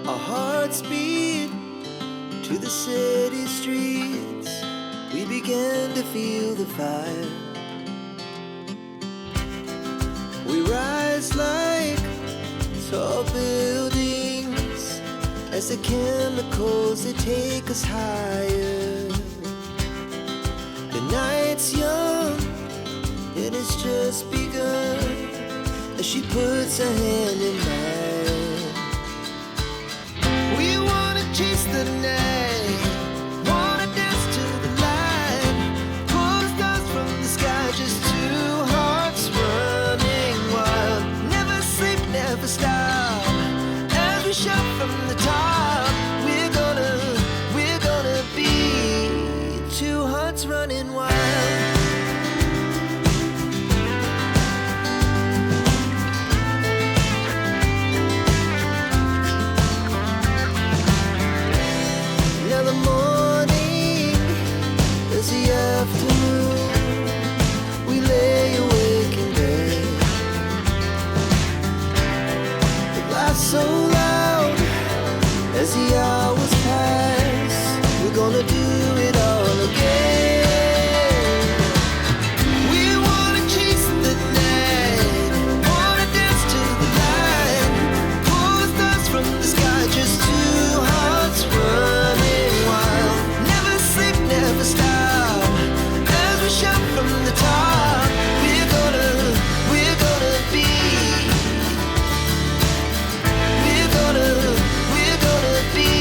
Our hearts beat to the city streets. We began to feel the fire. We rise like tall buildings as the chemicals, they take us higher. The night's young, it has just begun as she puts her hand in mine. We wanna chase the night, wanna dance to the light, pull the stars from the sky, just two hearts running wild. Never sleep, never stop, as we shout from the top. We're gonna be two hearts running wild. So loud as the hours pass, we're gonna do it all again. We wanna chase the night, wanna dance to the light, pull the stars from the sky, just two hearts running wild. Never sleep, never stop, as we shout from the top. We're gonna be, we're gonna be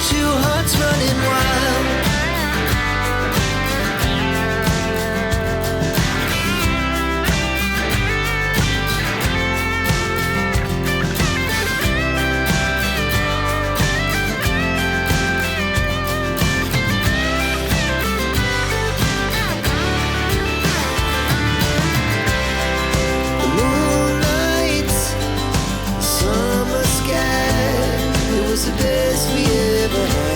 two hearts running wild. The moonlight, summer sky, it was the best we ever had.